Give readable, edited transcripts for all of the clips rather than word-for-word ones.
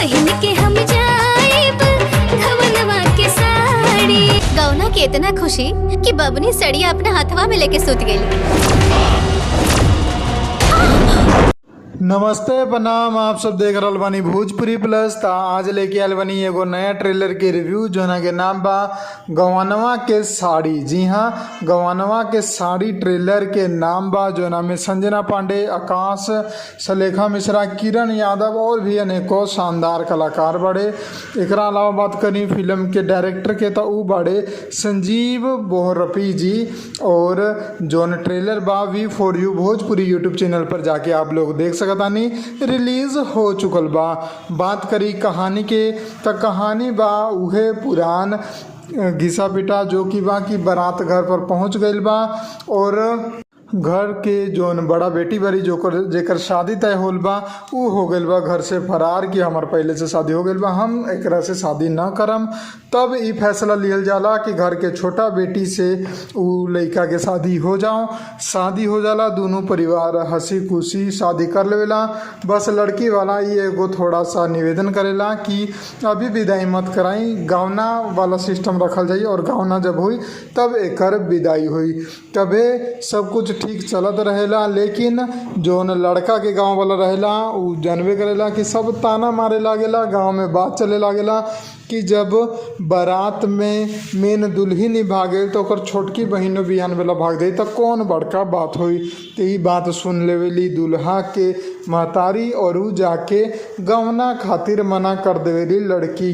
पहिन के हम जाइब घवनवा के साड़ी। गौना के इतना खुशी कि बबनी सड़िया अपना हाथवा में लेके सुत गई। नमस्ते प्रणाम, आप सब देख रहल बानी भोजपुरी प्लस। आज लेके आयल बानी एगो नया ट्रेलर के रिव्यू जोना के नाम बा गवनवा के साड़ी। जी हाँ, गवनवा के साड़ी ट्रेलर के नाम बा जोना में संजना पांडे, आकाश, सलेखा मिश्रा, किरण यादव और भी अनेकों शानदार कलाकार बड़े। एकरा अलावा बात करी फिल्म के डायरेक्टर के तो ऊ बड़े संजीव बोहरपी जी। और जोन ट्रेलर बा V4U भोजपुरी यूट्यूब चैनल पर जाके आप लोग देख सकते रिलीज हो चुकल बा। बात करी कहानी के तो कहानी बा उहे पुरान घिसा पिटा जो कि बा की बारात घर पर पहुंच गईल बा और घर के जोन बड़ा बेटी बड़ी जो जेकर शादी तय होल बा ऊ हो गईल बा घर से फरार कि हमार पहले से शादी हो गईल बा, हम एकरा से शादी ना करम। तब ई फैसला लियल जाला कि घर के छोटा बेटी से ऊ लड़का के शादी हो जाओ। शादी हो जाला, दोनों परिवार हंसी खुशी शादी कर लेवेला। बस लड़की वाला ये एगो थोड़ा सा निवेदन करेला कि अभी विदाई मत कराई, गावना वाला सिस्टम रखल जाई और गावना जब हुई तब एकर विदाई हुई। तबे सब कुछ ठीक चलत रहेला। लेकिन जोन लड़का के गांव वाला रहेला उ जानबे करेला कि सब ताना मारे लागेला, गांव में बात चले लागेला कि जब बारात में मेन दुल्हन ही भागे तो ओकर छोटकी बहन बिहान वाला भाग दे तो कौन बड़का बात हुई। तो ये बात सुन लेवेली दुल्हा के महतारी और उ जाके गवना खातिर मना कर देवेली लड़की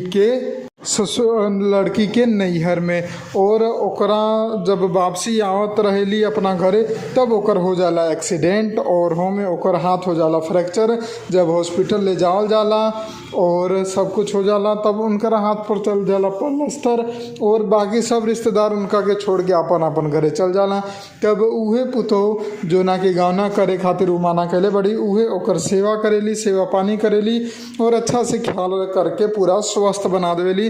के नैहर में। और ओकरा जब वापसी आवत रहेली अपना घरे तब ओकर हो जाला एक्सीडेंट और होमे ओकर हाथ हो जाला फ्रैक्चर। जब हॉस्पिटल ले जावल जाला और सब कुछ हो जाला तब उनकर हाथ पर चल जाला प्लास्टर और बाकी सब रिश्तेदार उनका के छोड़ के अपन अपन घरे चल जाला। तब उहे पुतोह जोना के गौना करे खातिर उ माना कैले बड़ी उहे ओकर सेवा करेली, सेवा पानी करेली और अच्छा से ख्याल करके पूरा स्वस्थ बना देवेली।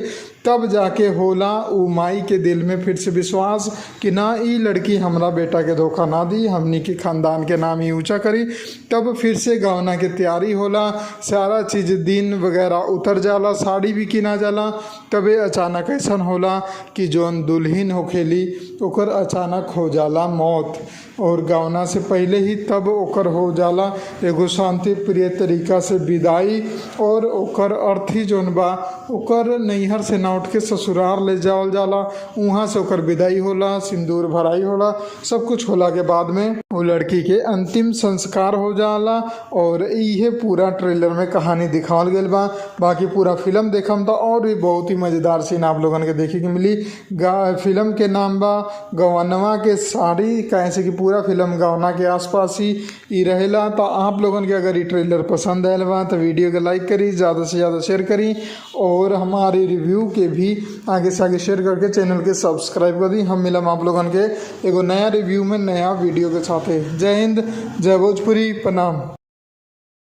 तब जाके होला उ माई के दिल में फिर से विश्वास कि ना ई लड़की हमरा बेटा के धोखा ना दी, हमनी के खानदान के नाम ही ऊंचा करी। तब फिर से गौना के तैयारी होला, सारा चीज़ दिन वगैरह उतर जाला, साड़ी भी किना जाला। तबे अचानक ऐसा होला कि जोन दुल्हन होखेली ओकर अचानक हो जाला मौत और गौना से पहले ही तब ओकर हो जाला एगो शांति प्रिय तरीका से विदाई। और ओकर अर्थी जोन बा ओकर नैहर से ना उठ के ससुराल ले जावल जाला, वहाँ से ओकर विदाई होला, सिंदूर भराई होला, सब कुछ होला के बाद में वो लड़की के अंतिम संस्कार हो जाला। और इहे पूरा ट्रेलर में कहानी दिखावल गईल बा। बाकी पूरा फिल्म देखम तो और भी बहुत ही मज़ेदार सीन आप लोगन के देखे के मिली। फिल्म के नाम बा गवनवा के साड़ी, कैसे कि पूरा फिल्म गवना के आसपास ही रहेला। तो आप लोगन के अगर ये ट्रेलर पसंद आयल बा तो वीडियो के लाइक करी, ज़्यादा से ज़्यादा शेयर करी और हमारे रिव्यू के भी आगे से आगे शेयर करके चैनल के सब्सक्राइब कर दी। हम मिलम आप लोगन के एगो नया रिव्यू में नया वीडियो के साथ। जय हिंद, जय भोजपुरी, प्रणाम।